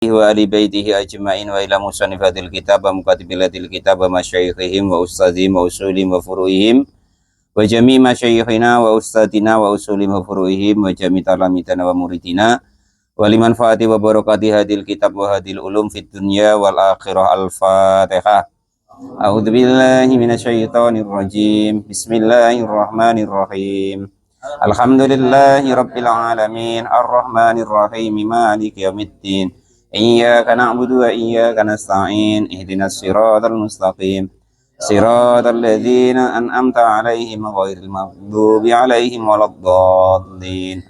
wa ali baitihi ajma'in wa ila musannifatil kitab wa mukatibilatil kitab wa masyayikhihim wa ustadzihim wa usulihim wa furu'ihim wa jami' masyayikhina wa ustadzina wa usulihim wa furu'ihim wa jami' talamitana wa muridina wa liman fa'ati wa barakati hadil kitab wa hadil ulum fit dunya wal akhirah. Al-Fatihah. A'udzu billahi minasyaitonir rajim. Bismillahirrahmanirrahim. Alhamdulillahi rabbil alamin arrahmanir rahim maliki yaumiddin. Iyyaka na'budu wa iyyaka nasta'in. Ihdinas siratal mustaqim. Siratal ladzina an'amta 'alaihim ghairil maghdubi 'alaihim waladdallin.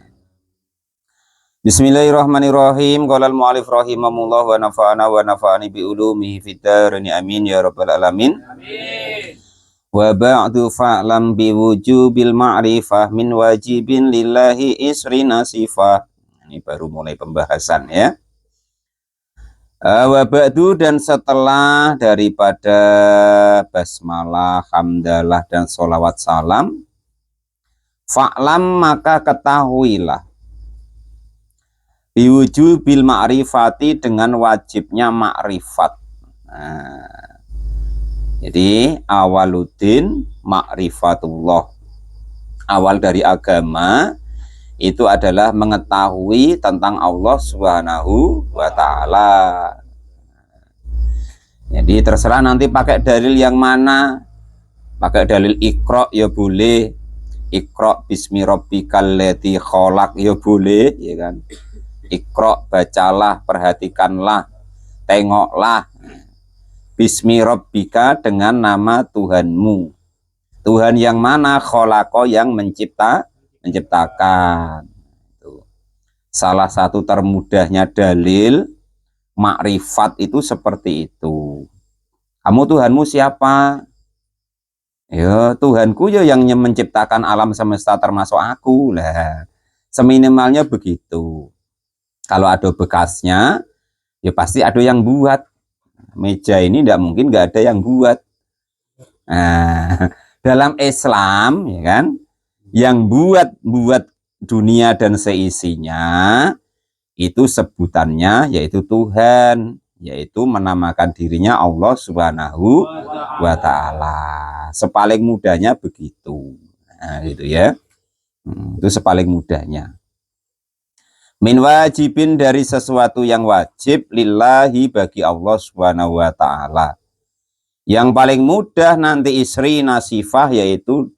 Bismillahirrahmanirrahim. Qala al-mu'allif rahimahullah wa nafa'ana wa nafa'ani bi ulumihi fid dharain amin ya rabbal alamin. Amin. Wa ba'du fa'lam bi wujubil ma'rifah min wajibin lillahi isri nasifah. Ini baru mulai pembahasan ya. Wa ba'du, dan setelah daripada basmalah, hamdalah dan sholawat salam, fa'lam maka ketahuilah, biwujubil ma'rifati dengan wajibnya ma'rifat. Nah, jadi awaluddin ma'rifatullah, awal dari agama itu adalah mengetahui tentang Allah Subhanahu wa ta'ala. Jadi terserah nanti pakai dalil yang mana. Pakai dalil Iqra ya boleh, Iqra bismi rabbikal ladzi khalaq ya boleh, ya kan. Iqra, bacalah, perhatikanlah, tengoklah. Bismi rabbika, dengan nama Tuhanmu. Tuhan yang mana? Khalaqa, yang menciptakan. Itu salah satu termudahnya dalil makrifat itu seperti itu. Kamu Tuhanmu siapa? Ya, Tuhanku ya yang menciptakan alam semesta termasuk aku lah. Seminimalnya begitu. Kalau ada bekasnya, ya pasti ada yang buat. Meja ini tidak mungkin nggak ada yang buat. Nah, dalam Islam ya kan, yang buat dunia dan seisinya itu sebutannya yaitu Tuhan, yaitu menamakan dirinya Allah Subhanahu wa ta'ala. Sepaling mudahnya begitu. Nah, gitu ya. Itu sepaling mudahnya. Min wajibin, dari sesuatu yang wajib, lillahi, bagi Allah Subhanahu wa ta'ala. Yang paling mudah nanti isri nasifah, yaitu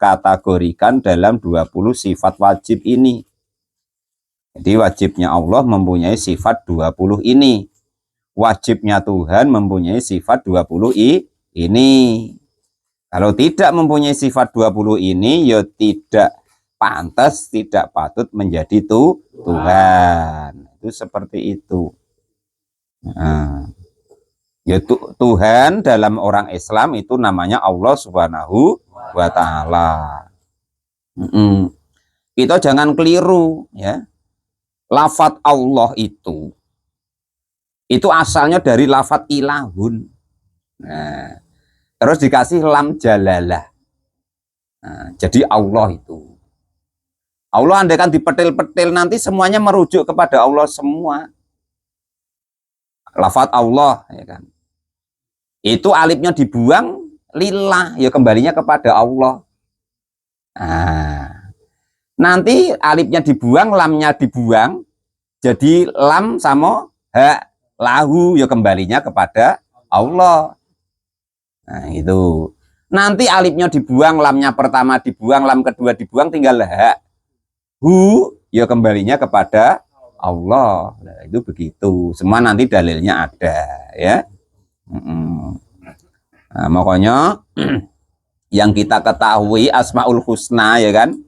kategorikan dalam 20 sifat wajib ini. Jadi wajibnya Allah mempunyai sifat 20 ini. Wajibnya Tuhan mempunyai sifat 20 ini. Kalau tidak mempunyai sifat 20 ini, ya tidak pantas, tidak patut menjadi Tuhan. Itu seperti itu. Nah, ya Tuhan dalam orang Islam itu namanya Allah Subhanahu wa ta'ala. Kita jangan keliru ya. Lafat Allah itu asalnya dari lafat ilahun. Nah, terus dikasih lam jalalah. Nah, jadi Allah itu. Allah andaikan dipetil-petil nanti semuanya merujuk kepada Allah semua. Lafat Allah ya kan. Itu alifnya dibuang, lillah, ya kembalinya kepada Allah. Nah, nanti alifnya dibuang, lamnya dibuang, jadi lam sama ha lahu, ya kembalinya kepada Allah. Nah, itu. Nanti alifnya dibuang, lamnya pertama dibuang, lam kedua dibuang, tinggal ha hu, ya kembalinya kepada Allah. Nah, itu begitu. Semua nanti dalilnya ada ya. Nah, makanya yang kita ketahui Asmaul Husna ya kan,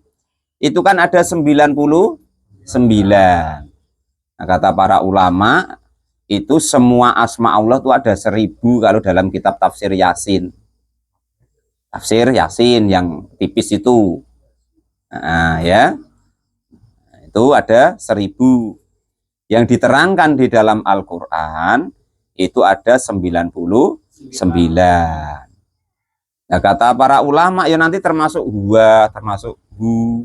itu kan ada 99. Nah, kata para ulama itu semua asma Allah itu ada 1000 kalau dalam kitab tafsir Yasin. Tafsir Yasin yang tipis itu. Nah, ya. Itu ada 1000. Yang diterangkan di dalam Al-Qur'an itu ada 99. Nah, kata para ulama ya nanti termasuk huwa, termasuk hu.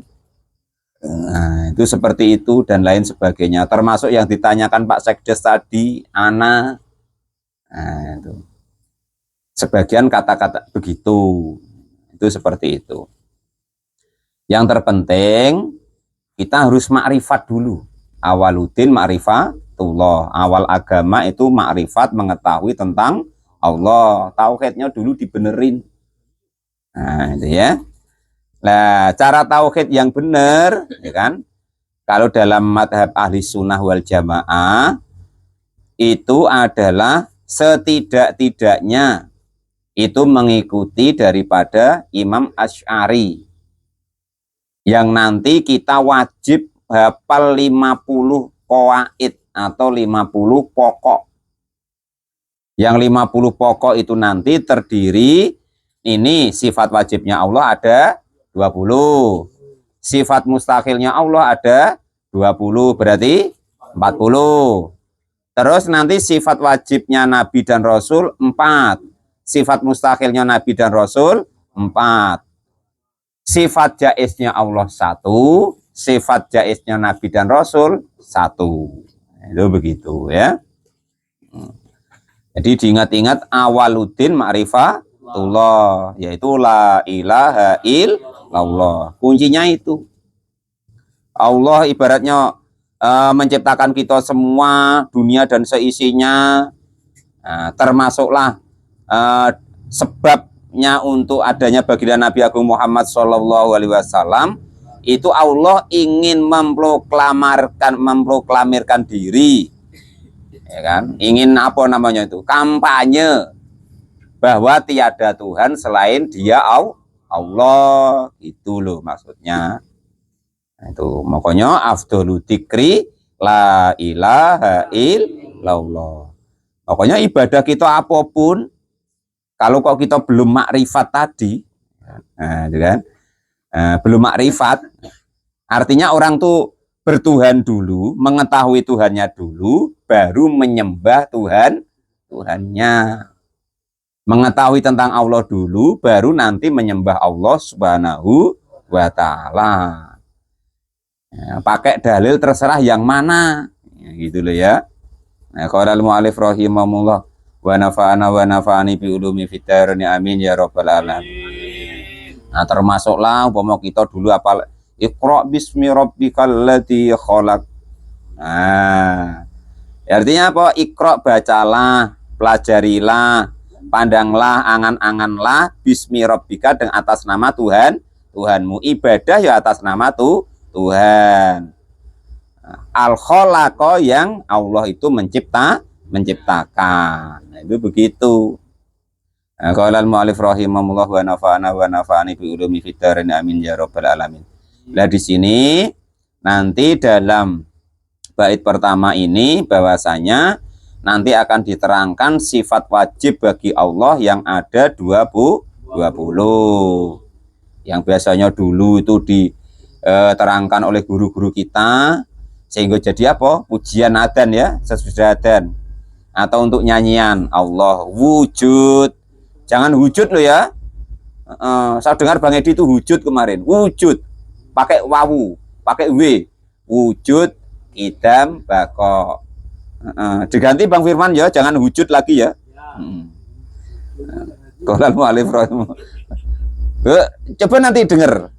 Nah, itu seperti itu dan lain sebagainya. Termasuk yang ditanyakan Pak Sekdes tadi, ana. Nah, itu. Sebagian kata-kata begitu. Itu seperti itu. Yang terpenting kita harus makrifat dulu. Awaludin ma'rifatullah. Awal agama itu makrifat, mengetahui tentang Allah. Tauhidnya dulu dibenerin. Nah, itu ya. Nah, cara tauhid yang benar, ya kan? Kalau dalam madhab ahli sunnah wal jamaah itu adalah setidak-tidaknya itu mengikuti daripada Imam Asy'ari yang nanti kita wajib hafal 50 qawaid atau 50 pokok. Yang 50 pokok itu nanti terdiri ini sifat wajibnya Allah ada 20. Sifat mustaqilnya Allah ada 20, berarti 40. Terus nanti sifat wajibnya Nabi dan Rasul 4. Sifat mustaqilnya Nabi dan Rasul 4. Sifat jaiznya Allah 1. Sifat jaiznya Nabi dan Rasul 1. Itu begitu ya. Jadi diingat-ingat awaludin ma'rifatullah, yaitu la ilaha illallah. Kuncinya itu. Allah ibaratnya menciptakan kita semua, dunia dan seisinya. Termasuklah sebabnya untuk adanya baginda Nabi Agung Muhammad SAW. Itu Allah ingin memproklamirkan diri. Ya kan? Ingin apa namanya itu? Kampanye bahwa tiada Tuhan selain Dia Allah. Itu loh maksudnya. Itu makanya afdhalu dzikri la ilaha illallah. Makanya ibadah kita apapun kalau kok kita belum makrifat tadi, itu kan? Belum makrifat, artinya orang tuh bertuhan dulu, mengetahui Tuhannya dulu, baru menyembah Tuhannya. Mengetahui tentang Allah dulu, baru nanti menyembah Allah Subhanahu wa Ta'ala. Pakai dalil terserah yang mana, gitu loh ya. Nah, qala al-mu'allif rahimahullah wa nafa'ana wa nafa'ani bi ulumi fid dharain amin ya rabbal alamin. Nah, termasuklah umpama kita dulu apal Iqra bismi rabbikal ladzi khalaq. Nah, artinya apa? Iqra, bacalah, pelajarilah, pandanglah, angan-anganlah bismi rabbika, dengan atas nama Tuhanmu. Ibadah ya atas nama Tuhan. Al-khalaqa, yang Allah itu menciptakan. Nah, itu begitu. Qala al-mu'allif rahimahullah wa nafa'ana wa nafa'ani bi ulumi fid dharain amin ya rabbal alamin. Nah, di sini nanti dalam bait pertama ini bahwasanya nanti akan diterangkan sifat wajib bagi Allah yang ada 20. Yang biasanya dulu itu diterangkan oleh guru-guru kita sehingga jadi apa? Pujian adzan ya, sesudah adzan. Atau untuk nyanyian Allah wujud. Jangan wujud loh ya. Saya dengar Bang Edi itu wujud kemarin. Wujud. Pakai wawu, pakai w, wujud, idam, bako. Diganti Bang Firman ya, jangan wujud lagi ya. Qala al-mu'allif coba nanti dengar.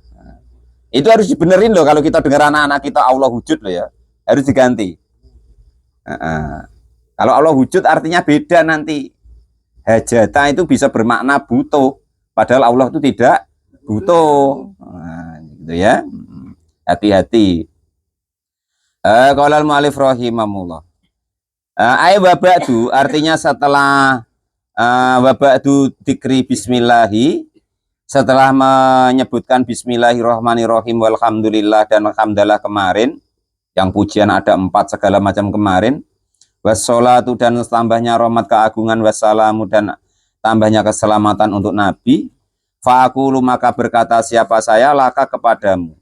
Itu harus dibenerin loh kalau kita dengar anak-anak kita Allah wujud loh ya, harus diganti. Kalau Allah wujud artinya beda nanti. Hajata itu bisa bermakna butuh, padahal Allah itu tidak butuh. Gitu ya, hati-hati. Qala al-mu'allif rahimahullah. Ay wa ba'du artinya setelah wa ba'du dzikri bismillahi, setelah menyebutkan bismillahirrahmanirrahim walhamdulillah dan alhamdulillah kemarin, yang pujian ada 4 segala macam kemarin, wassalatu dan tambahnya rahmat keagungan, wassalamu dan tambahnya keselamatan untuk Nabi. Fa'akulu maka berkata siapa saya laka kepadamu.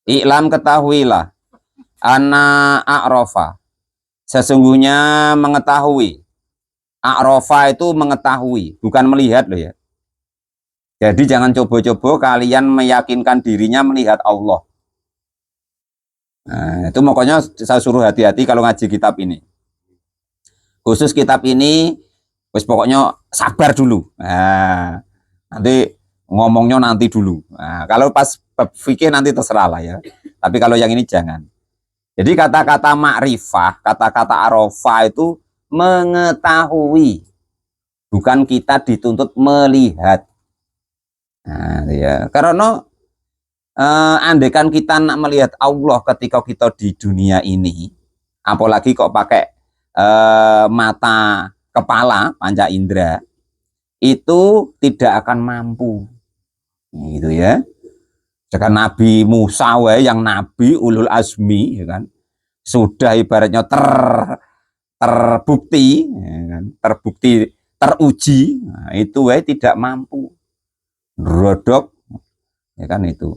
I'lam ketahuilah. Ana a'rofa. Sesungguhnya mengetahui. A'rofa itu mengetahui, bukan melihat loh ya. Jadi jangan coba-coba kalian meyakinkan dirinya melihat Allah. Nah, itu pokoknya saya suruh hati-hati kalau ngaji kitab ini. Khusus kitab ini, wis pokoknya sabar dulu. Nah, nanti ngomongnya nanti dulu. Nah, kalau pas fikih nanti terserah lah ya. Tapi kalau yang ini jangan. Jadi kata-kata makrifah, kata-kata arafah itu mengetahui. Bukan kita dituntut melihat. Nah, ya. Karena andaikan kita nak melihat Allah ketika kita di dunia ini, apalagi kok pakai mata kepala panca indera, itu tidak akan mampu, gitu ya. Sedangkan Nabi Musa yang Nabi ulul azmi, ya kan, sudah ibaratnya terbukti, ya kan, teruji, nah, itu tidak mampu, rodok, ya kan itu.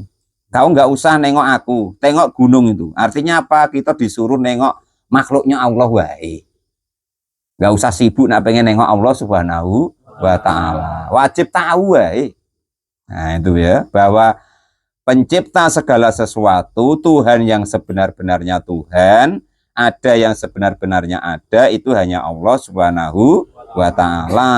Kau nggak usah nengok aku, tengok gunung itu. Artinya apa? Kita disuruh nengok makhluknya Allah wae. Nggak usah sibuk nak pengen nengok Allah Subhanahu wa Ta'ala. Wajib tahu wae. Nah itu ya, bahwa pencipta segala sesuatu, Tuhan yang sebenar-benarnya Tuhan, ada yang sebenar-benarnya ada, itu hanya Allah Subhanahu wa Ta'ala.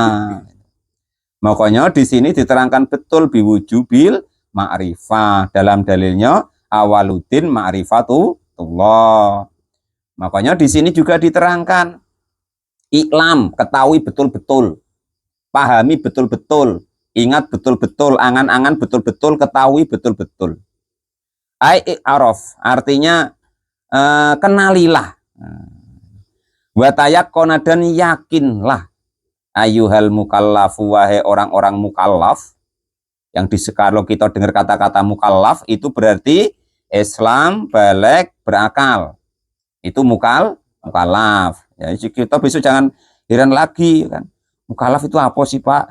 Makanya di sini diterangkan betul biwujubil ma'rifah, dalam dalilnya awaluddin ma'rifatullah. Makanya di sini juga diterangkan iklam, ketahui betul-betul, pahami betul-betul, ingat betul-betul, angan-angan betul-betul, ketahui betul-betul. Araf artinya kenalilah, watayakkona dan yakinlah, ayuhal mukallafu, wahai orang-orang mukallaf. Yang kalau kita dengar kata-kata mukallaf itu berarti Islam, balik, berakal. Itu mukallaf. Ya, kita besok jangan heran lagi kan. Mukallaf itu apa sih, Pak?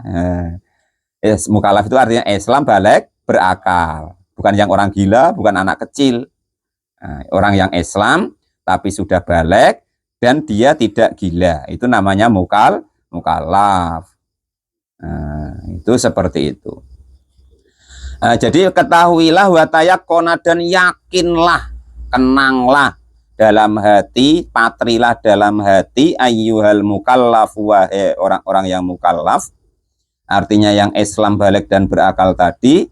Mukallaf itu artinya Islam, balik, berakal. Bukan yang orang gila, bukan anak kecil. Nah, orang yang Islam tapi sudah balik dan dia tidak gila. Itu namanya mukallaf. Nah, itu seperti itu. Nah, jadi ketahuilah, watayakkona dan yakinlah, kenanglah dalam hati, patrilah dalam hati, ayyuhal mukallaf, wahai orang-orang yang mukallaf, artinya yang Islam, balik dan berakal tadi.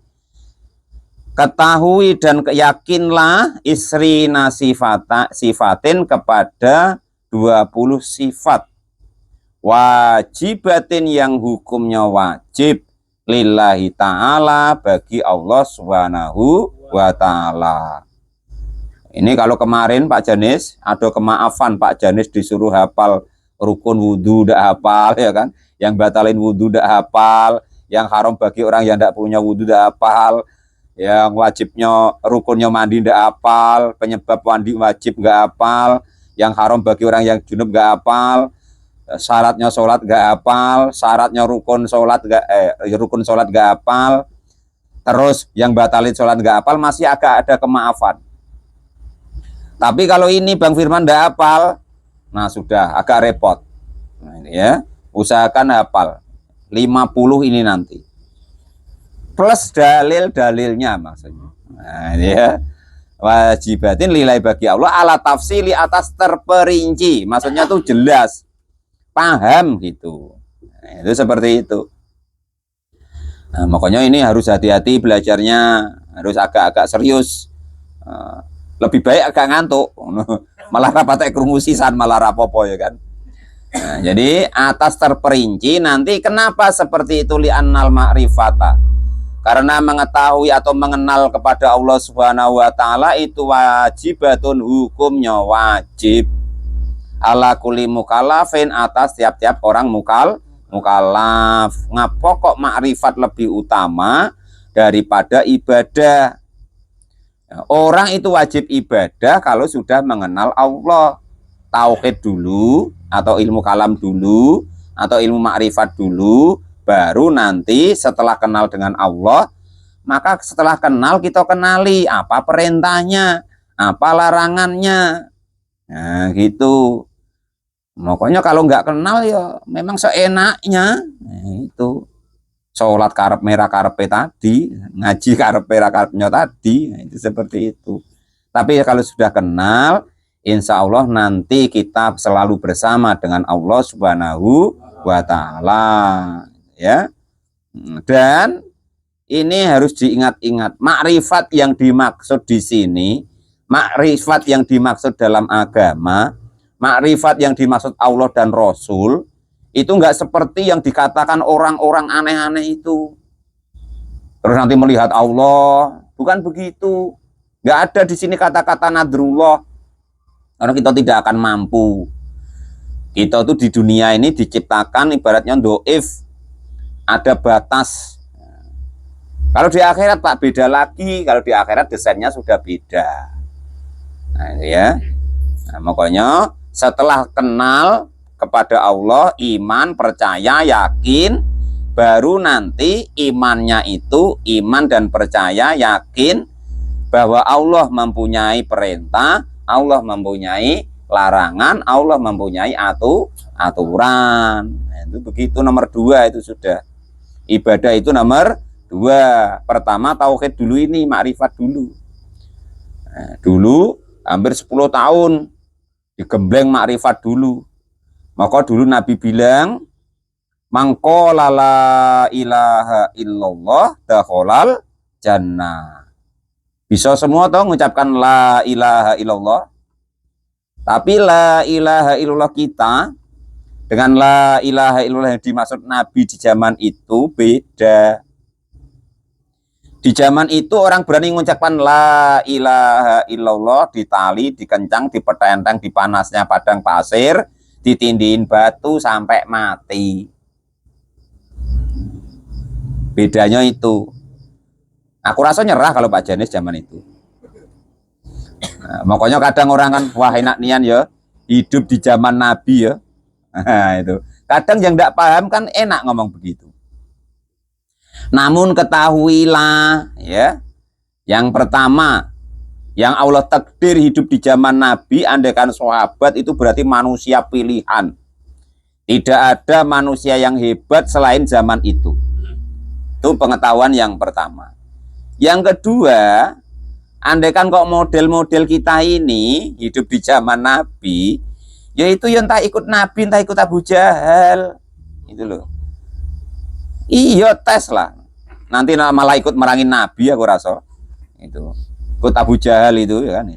Ketahui dan yakinlah isrina sifatin, kepada 20 sifat wajibatin yang hukumnya wajib, lillahi ta'ala, bagi Allah Subhanahu wa Ta'ala. Ini kalau kemarin Pak Janis ada kemaafan, Pak Janis disuruh hafal rukun wudhu tidak hafal, ya kan, yang batalin wudhu tidak hafal, yang haram bagi orang yang tidak punya wudhu tidak hafal, yang wajibnya rukunnya mandi tidak hafal, penyebab mandi wajib nggak hafal, yang haram bagi orang yang junub nggak hafal, syaratnya sholat gak hafal, syaratnya rukun sholat gak hafal, terus yang batalin sholat gak hafal, masih agak ada kemaafan. Tapi kalau ini Bang Firman gak hafal, nah sudah agak repot. Nah, ini ya, usahakan hafal 50 ini nanti, plus dalil-dalilnya maksudnya. Nah, ini ya, wajibatin lillahi, bagi Allah, ala tafsili, atas terperinci, maksudnya tuh jelas, paham gitu. Nah, itu seperti itu. Nah, makanya ini harus hati-hati belajarnya, harus agak-agak serius. Lebih baik agak ngantuk, malah rapat krungu sisan, malah rapopo, ya kan. Nah, jadi atas terperinci nanti kenapa seperti itu, li'annal ma'rifata, karena mengetahui atau mengenal kepada Allah Subhanahu wa Ta'ala itu wajibatun, hukumnya wajib, ala kulli mukallafin, atas tiap-tiap orang mukallaf. Ngapa kok makrifat lebih utama daripada ibadah? Orang itu wajib ibadah kalau sudah mengenal Allah, tauhid dulu, atau ilmu kalam dulu, atau ilmu makrifat dulu, baru nanti setelah kenal dengan Allah, maka setelah kenal kita kenali apa perintahnya, apa larangannya. Nah gitu. Makanya kalau nggak kenal ya memang seenaknya. Nah, itu sholat karep merah karepe tadi, ngaji karep merah karepnya tadi. Nah, itu seperti itu. Tapi kalau sudah kenal, insya Allah nanti kita selalu bersama dengan Allah Subhanahu wa Ta'ala, ya. Dan ini harus diingat-ingat, makrifat yang dimaksud di sini, makrifat yang dimaksud dalam agama, makrifat yang dimaksud Allah dan Rasul, itu enggak seperti yang dikatakan orang-orang aneh-aneh itu. Terus nanti melihat Allah, bukan begitu. Enggak ada di sini kata-kata nadrullah. Karena kita tidak akan mampu. Kita tuh di dunia ini diciptakan ibaratnya doif, ada batas. Kalau di akhirat Pak beda lagi. Kalau di akhirat desainnya sudah beda. Nah, ya. Nah, makanya setelah kenal kepada Allah, iman, percaya, yakin, baru nanti imannya itu iman dan percaya, yakin bahwa Allah mempunyai perintah, Allah mempunyai larangan, Allah mempunyai aturan. Nah, itu begitu nomor 2 itu sudah. Ibadah itu nomor 2. Pertama tauhid dulu, ini makrifat dulu. Nah, dulu hampir 10 tahun digembleng makrifat dulu. Maka dulu Nabi bilang, mangqala la ilaha illallah dakhalal jannah. Bisa semua toh mengucapkan la ilaha illallah. Tapi la ilaha illallah kita dengan la ilaha illallah yang dimaksud Nabi di zaman itu beda. Di zaman itu orang berani mengucapkan la ilaha illallah di tali, dikencang, dipetenteng di panasnya padang pasir, ditindihin batu sampai mati. Bedanya itu. Aku rasa nyerah kalau Pak Janis zaman itu. Nah, makanya kadang orang kan, wah enak nian ya, hidup di zaman Nabi ya. Nah, itu. Kadang yang tidak paham kan enak ngomong begitu. Namun ketahuilah ya, yang pertama, yang Allah takdir hidup di zaman Nabi, andaikan sahabat itu berarti manusia pilihan. Tidak ada manusia yang hebat selain zaman itu. Itu pengetahuan yang pertama. Yang kedua, andaikan kok model-model kita ini hidup di zaman Nabi, yaitu yang entah ikut Nabi, entah ikut Abu Jahal. Itu loh. Iya, tes lah. Nanti malah ikut merangin Nabi, aku rasa. Itu. Ikut Abu Jahal itu ya kan.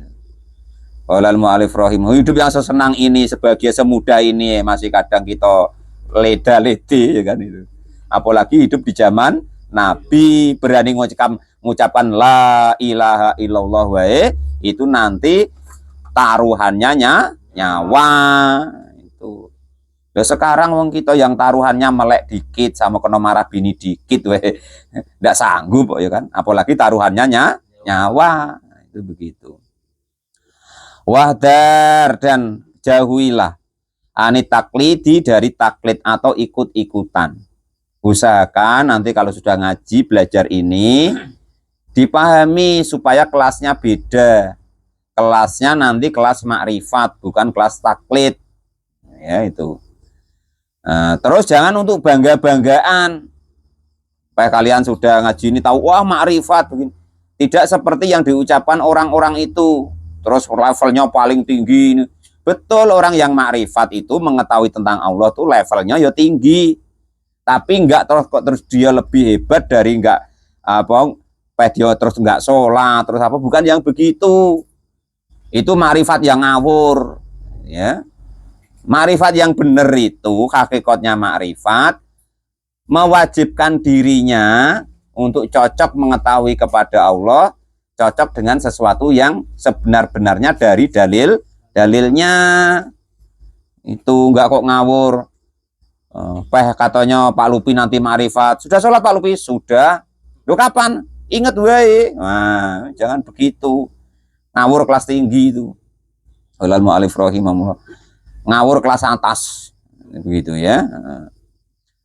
Qolal mu'alif rahim, hidup yang sesenang ini, sebahagia semudah ini, masih kadang kita leda-lede ya kan itu. Apalagi hidup di zaman Nabi, berani mengucapkan la ilaha illallah wae, itu nanti taruhannya nyawa itu. Nah, sekarang wong kita yang taruhannya melek dikit sama kena marah bini dikit wae, ndak sanggup ya kan, apalagi taruhannya nyawa. Nah, itu begitu. Wahdar, dan jauhilah anit taklidi, dari taklid atau ikut-ikutan. Usahakan nanti kalau sudah ngaji belajar ini dipahami supaya kelasnya beda. Kelasnya nanti kelas makrifat, bukan kelas taklid. Ya itu. Nah, terus jangan untuk bangga-banggaan. Supaya kalian sudah ngaji ini tahu, wah makrifat begini. Tidak seperti yang diucapkan orang-orang itu. Terus levelnya paling tinggi. Betul, orang yang makrifat itu mengetahui tentang Allah tuh levelnya ya tinggi. Tapi enggak terus dia lebih hebat dari enggak apa, dia terus enggak sholat, terus apa, bukan yang begitu. Itu makrifat yang ngawur, ya. Makrifat yang benar itu hakikatnya makrifat mewajibkan dirinya untuk cocok mengetahui kepada Allah, cocok dengan sesuatu yang sebenar-benarnya dari dalilnya. Itu enggak kok ngawur. Katanya Pak Lupi nanti makrifat. Sudah sholat Pak Lupi? Sudah. Loh kapan? Ingat wae. Nah, jangan begitu. Ngawur kelas tinggi itu. Qolal mu'alif rahimahullah. Ngawur kelas atas. Begitu ya.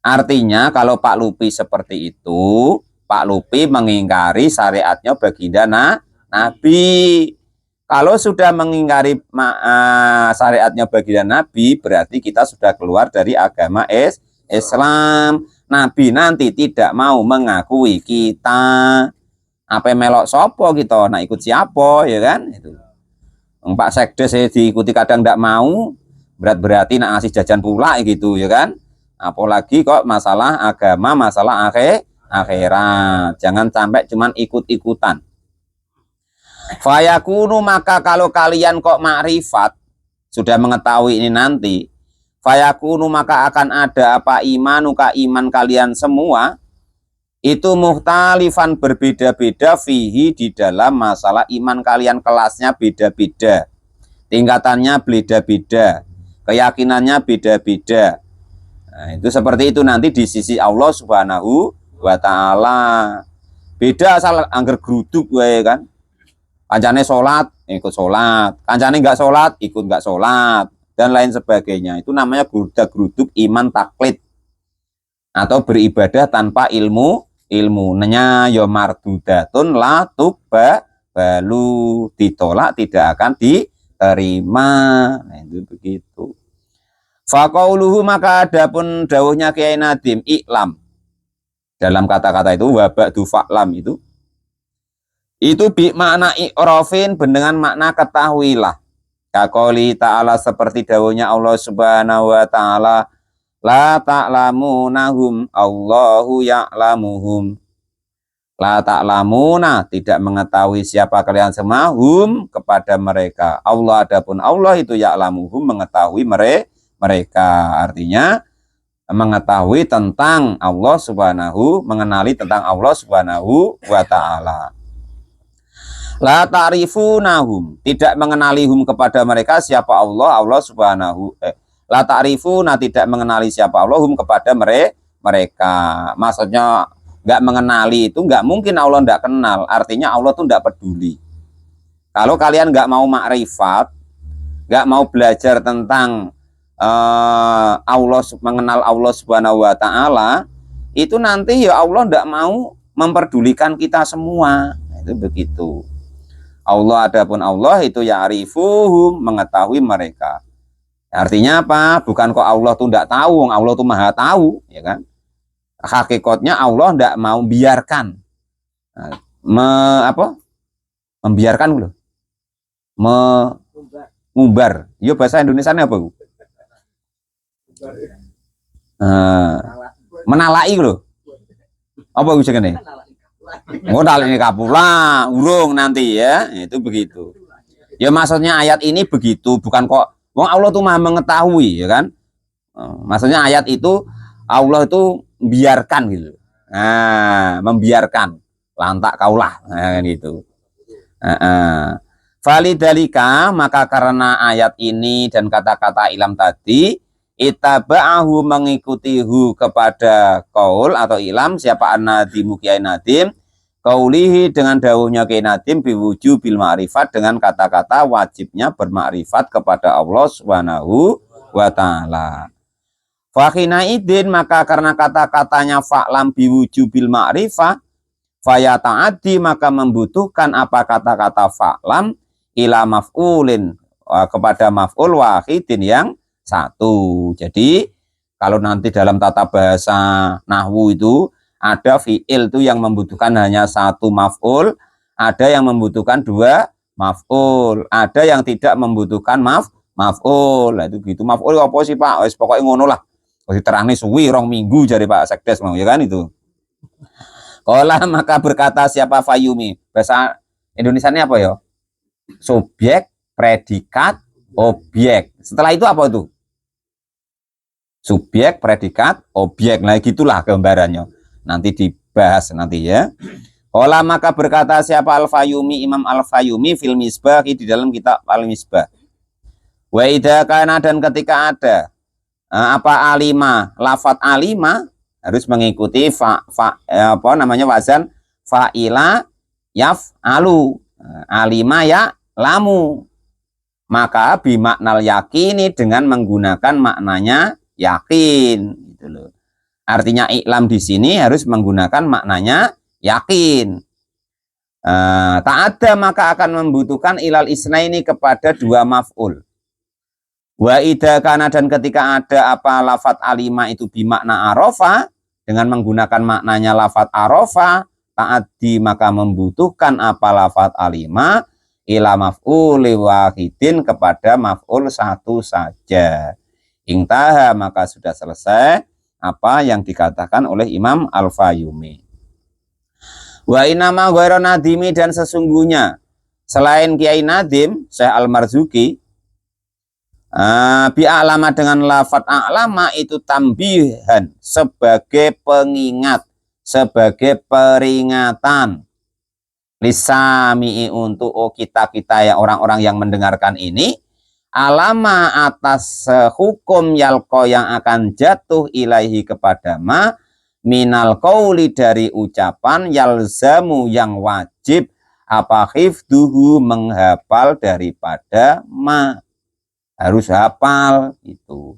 Artinya kalau Pak Lupi seperti itu, Pak Lupi mengingkari syariatnya baginda Nabi. Kalau sudah mengingkari syariatnya baginda Nabi, berarti kita sudah keluar dari agama Islam. Nabi nanti tidak mau mengakui kita. Apa melok sopo gitu, nah ikut siapa ya kan itu. Pak Sekdes saya diikuti kadang tidak mau, berarti nak ngasih jajan pula gitu ya kan. Apalagi kok masalah agama, masalah akhirat. Jangan sampai cuman ikut-ikutan. Fayakunu, maka kalau kalian kok makrifat, sudah mengetahui ini nanti, fayakunu, maka akan ada apa imanuka, iman kalian semua itu muhtalifan, berbeda-beda, fihi, di dalam masalah iman kalian. Kelasnya beda-beda, tingkatannya beda-beda, keyakinannya beda-beda. Nah, itu seperti itu nanti di sisi Allah Subhanahu wa Ta'ala. Beda asal angger geruduk gue kan, kancane sholat ikut sholat, kancane nggak sholat ikut nggak sholat, dan lain sebagainya. Itu namanya geruduk iman taklid, atau beribadah tanpa ilmu. Ilmunya ya mardudatun la tuba balu, ditolak tidak akan diterima. Nah, itu begitu. Faqauluhu, maka adapun dawuhnya Kiai Nadim, iklam, dalam kata-kata itu wabadu fa'lam, itu bi makna i'rafin, dengan makna ketahuilah. Kaqouli ta'ala, seperti dawuhnya Allah Subhanahu wa Ta'ala, la ta'lamunahum Allahu ya'lamuhum. La ta'lamuna, tidak mengetahui siapa kalian semua, hum, kepada mereka. Allah, adapun Allah itu ya'lamuhum, mengetahui mereka. Artinya mengetahui tentang Allah Subhanahu, mengenali tentang Allah Subhanahu wa Ta'ala. La ta'rifunahum, tidak mengenali hum, kepada mereka siapa Allah. Allah Subhanahu la ta'rifuna, tidak mengenali siapa Allah, hum, kepada mereka. Maksudnya nggak mengenali itu nggak mungkin Allah nggak kenal. Artinya Allah tuh nggak peduli. Kalau kalian nggak mau makrifat, nggak mau belajar tentang Allah, mengenal Allah Subhanahu wa Ta'ala, itu nanti ya Allah nggak mau memperdulikan kita semua. Itu begitu. Allah, adapun Allah itu ya'rifuhum, mengetahui mereka. Artinya apa? Bukan kok Allah tuh tidak tahu, Allah tuh maha tahu, ya kan? Hakikatnya Allah tidak mau biarkan, membiarkan loh, mengumbar. Yo, bahasa Indonesianya apa? Menalai loh. Apa gue ini? Modal ini kapula, urung nanti ya, itu begitu. Ya maksudnya ayat ini begitu, bukan kok wong Allah tuh maha mengetahui, ya kan? Maksudnya ayat itu Allah itu biarkan gitu. Nah, membiarkan, lantak kaulah, nah, gitu. Falidalika, maka karena ayat ini dan kata-kata ilam tadi, itaba'ahu, mengikutihu kepada qaul atau ilam siapa an-nadimu Kiai Nadim, qaulihi, dengan dawuhnya Kiai Nadim, biwujubil ma'rifat, dengan kata-kata wajibnya bermakrifat kepada Allah Subhanahu wa Ta'ala. Fakhina idin, maka karena kata-katanya fa'lam biwujubil ma'rifah, fayata'adi, maka membutuhkan apa kata-kata fa'lam ila maf'ulin, kepada maf'ul wahidin, yang satu. Jadi kalau nanti dalam tata bahasa nahwu itu ada fi'il itu yang membutuhkan hanya satu maf'ul, ada yang membutuhkan dua maf'ul, ada yang tidak membutuhkan maf'ul. Nah, itu gitu. Maf'ul apa sih Pak? Wes pokoknya ngono lah. Wis terangnya suwi rong minggu jari Pak Sekdes mau, ya kan itu. Qala, maka berkata siapa Fayumi. Bahasa Indonesia ini apa ya? Subjek, predikat, objek. Setelah itu apa itu? Subjek, predikat, objek. Nah, gitulah gambarannya. Nanti dibahas nanti ya. Qala, maka berkata siapa Al-Fayumi, Imam Al-Fayumi, fil Misbah, di dalam kitab Al-Misbah. Wa idza kana, dan ketika ada apa alima, lafat alima harus mengikuti wazan fa'ila yaf'alu, alima ya lamu, maka bimaknal yakini, dengan menggunakan maknanya yakin, gitu loh. Artinya iklam di sini harus menggunakan maknanya yakin. Tak ada, maka akan membutuhkan ilal isnaini, kepada dua maf'ul. Wa idza kana, dan ketika ada apa lafat alima itu bimakna arofa, dengan menggunakan maknanya lafat arofa, ta'addi maka membutuhkan apa lafat alima ila maf'uli wahidin kepada maf'ul satu saja. Intaha maka sudah selesai apa yang dikatakan oleh Imam Al-Fayyumi. Wa inama ghairu nadimi dan sesungguhnya selain Kiai Nadim, Syekh Al-Marzuki, bi'alama dengan lafat a'lama itu tambihan sebagai pengingat, sebagai peringatan lisami'i untuk kita-kita ya orang-orang yang mendengarkan ini, alama atas hukum yalko yang akan jatuh ilaihi kepada ma minal qauli dari ucapan yalzamu yang wajib apa hifduhu menghafal daripada ma, harus hafal itu.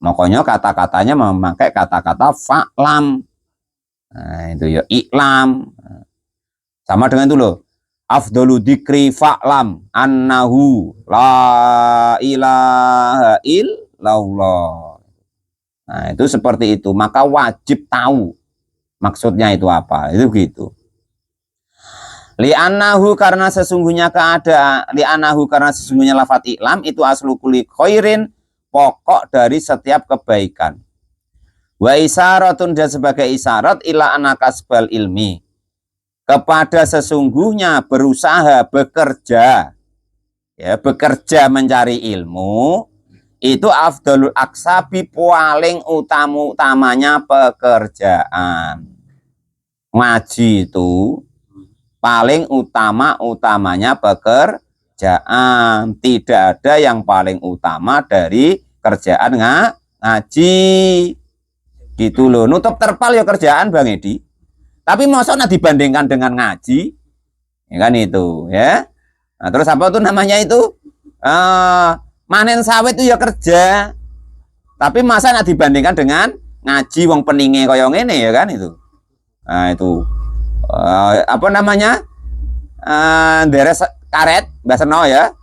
Makanya kata-katanya memakai kata-kata fa'lam. Nah, itu ya iklam. Sama dengan itu loh. Afdalu dzikri fa'lam annahu la ilaha illallah. Nah, itu seperti itu. Maka wajib tahu maksudnya itu apa. Itu gitu. Li'annahu karena sesungguhnya karena sesungguhnya lafaz iklam itu aslu kulli khairin, pokok dari setiap kebaikan. Wa isyaratun dan sebagai isyarat ila anakasbal ilmi, kepada sesungguhnya berusaha bekerja, ya bekerja mencari ilmu itu afdalul aksabi paling utamanya pekerjaan. Ngaji itu paling utamanya pekerjaan. Tidak ada yang paling utama dari kerjaan ngaji. Gitu loh. Nutup terpal ya kerjaan Bang Edi. Tapi maksudnya dibandingkan dengan ngaji, ya kan itu, ya. Nah, terus apa tuh namanya itu? Manen sawit itu ya kerja. Tapi masa nak dibandingkan dengan ngaji wong peninge kaya ngene ya kan itu. Nah, itu apa namanya? Deres karet, bahasa no ya.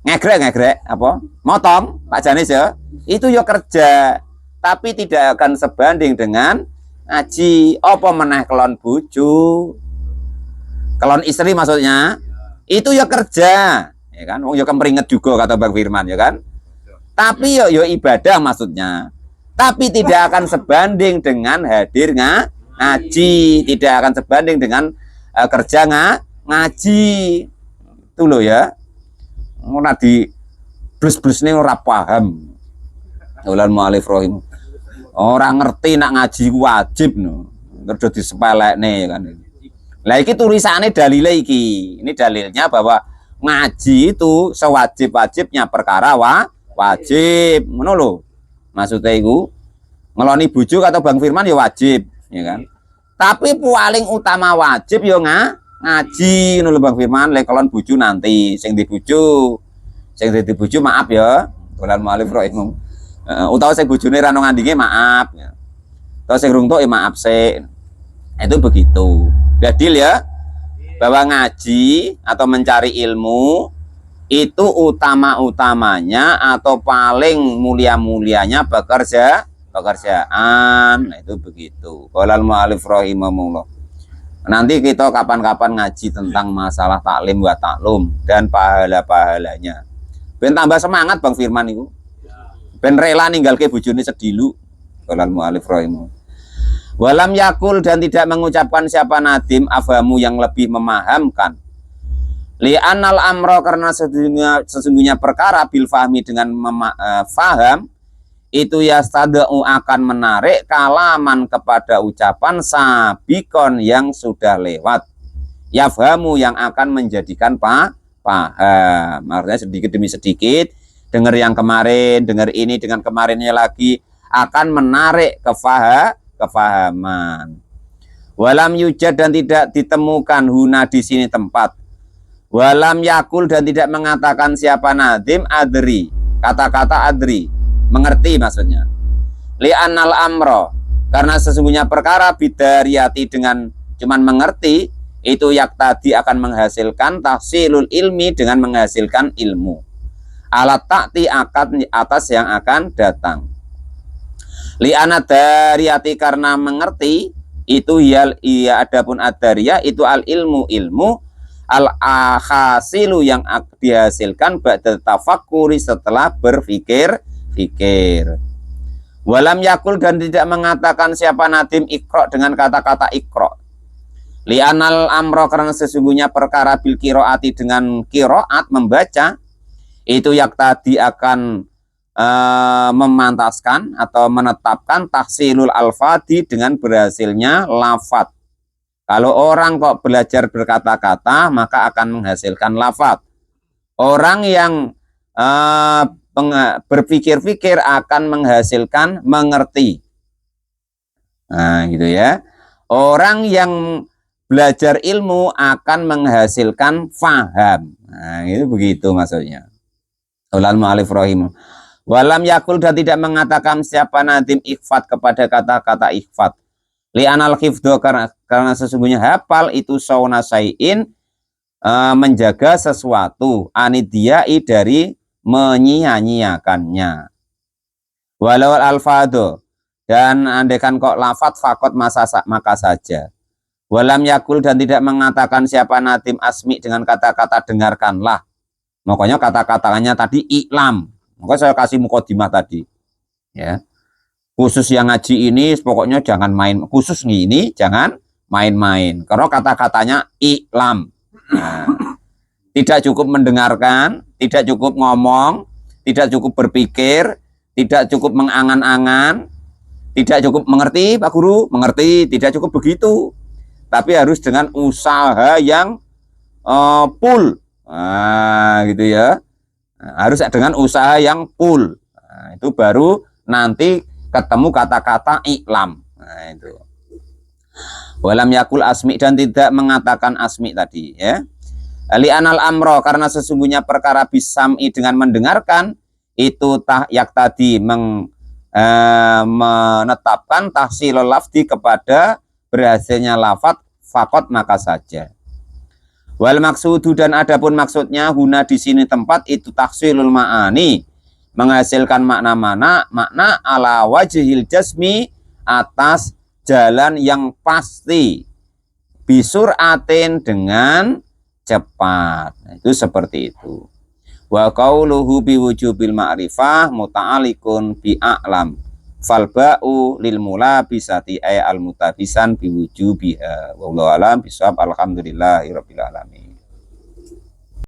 Ngegrek apa? Motong, Pak Janis ya. Itu ya kerja. Tapi tidak akan sebanding dengan ngaji. Apa meneh kelon bojo, kelon istri maksudnya, itu ya kerja, ya kan? Wong ya kemringet juga kata Bang Firman ya kan? Tapi ya ibadah maksudnya. Tapi tidak akan sebanding dengan hadir ngaji, tidak akan sebanding dengan kerja ngaji. Itu loh ya. Ngono di blus-blusne ora paham. Ulan mu'alif rahim. Orang ngerti nak ngaji wajib no. Terus disepelekne ya kan. Lah iki tulisane dalile iki. Ini dalilnya bahwa ngaji itu sewajib-wajibnya perkara wajib. Ngono lho. Maksudnya iku ngeloni bojo kata Bang Firman ya wajib, ya kan. Tapi paling utama wajib ya ngaji ngono lho Bang Firman. Lek kelon bojo nanti sing di bojo. Sing di bojo maaf ya. Ulan mu'alif rahim. Utawa sing bojone ra ngandinge maaf ya. Utawa sing rungtuk ya maaf sik. Itu begitu. Dadil ya bahwa ngaji atau mencari ilmu itu utama-utamanya atau paling mulia-mulianya pekerjaan. Nah, itu begitu. Qalal mu'alif rahimahullah. Nanti kita kapan-kapan ngaji tentang masalah taklim wa taklum dan pahala-pahalanya. Ben tambah semangat Bang Firman itu. Ben rela ninggalke bojone sedilu. Qalal mu'alif rahimahullah. Walam yakul dan tidak mengucapkan siapa Nadim afhamu yang lebih memahamkan. Li'anal amro karena sesungguhnya perkara bil fahmi dengan faham itu yastada'u akan menarik kalaman kepada ucapan sabikon yang sudah lewat. Yafhamu yang akan menjadikan paham. Artinya sedikit demi sedikit dengar yang kemarin, dengar ini dengan kemarinnya lagi akan menarik kefahaman. Walam yujad dan tidak ditemukan huna di sini tempat. Walam yakul dan tidak mengatakan siapa Nadim adri. Kata-kata adri, mengerti maksudnya. Li'annal amro karena sesungguhnya perkara bidariyati dengan cuman mengerti itu yaktadi akan menghasilkan tahsilul ilmi dengan menghasilkan ilmu. Alat takti akad atas yang akan datang. Li'ana dariyati karena mengerti itu iya adapun adariyah itu al ilmu al akhasilu yang dihasilkan ba'da tafakkuri setelah berpikir. Walam yakul dan tidak mengatakan siapa Nadim ikro dengan kata-kata ikro. Li'anal amro karena sesungguhnya perkara bil kiroati dengan kiroat membaca itu yang tadi akan memantaskan atau menetapkan tahsilul alfadi dengan berhasilnya lafad. Kalau orang kok belajar berkata-kata maka akan menghasilkan lafad. Orang yang berpikir-pikir akan menghasilkan mengerti. Nah, gitu ya. Orang yang belajar ilmu akan menghasilkan faham. Nah, itu begitu maksudnya. Ulal mu'alif rahim. Walam yakul dan tidak mengatakan siapa Nadim ikhfat kepada kata-kata ikhfat. Li'anal khifdo karena sesungguhnya hafal itu sauna sayin menjaga sesuatu anidiyai dari menyia-nyiakannya. Walau al-alfado dan andekan kok lafat fakot maka saja. Walam yakul dan tidak mengatakan siapa Nadim asmi dengan kata-kata dengarkanlah. Makanya kata-katanya tadi iklam. Maka saya kasih mukadimah tadi. Ya. Khusus yang ngaji ini pokoknya jangan main. Khusus ini jangan main-main. Karena kata-katanya iklam. Nah, tidak cukup mendengarkan, tidak cukup ngomong, tidak cukup berpikir, tidak cukup mengangan-angan, tidak cukup mengerti, Pak Guru, mengerti, tidak cukup begitu. Tapi harus dengan usaha yang full. Nah, gitu ya. Nah, harus dengan usaha yang full. Nah, itu baru nanti ketemu kata-kata iklam. Nah, itu. Walam yakul asmi dan tidak mengatakan asmi tadi, ya. Li'anal amro karena sesungguhnya perkara bisam'i dengan mendengarkan itu yak tadi menetapkan tahsilul lafdi kepada berhasilnya lafat fakot maka saja. Wal maksudu dan adapun maksudnya huna di sini tempat itu tahsilul ma'ani menghasilkan makna ala wajhil jasmi atas jalan yang pasti bisur atin dengan cepat. Itu seperti itu. Wa qauluhu biwujubil ma'rifah muta'alikun bi'a'lam fal ba'u lil mulabisati ay al mutabisan biwujubiha. Wallahu alam bisawab. Alhamdulillahirabbil alamin.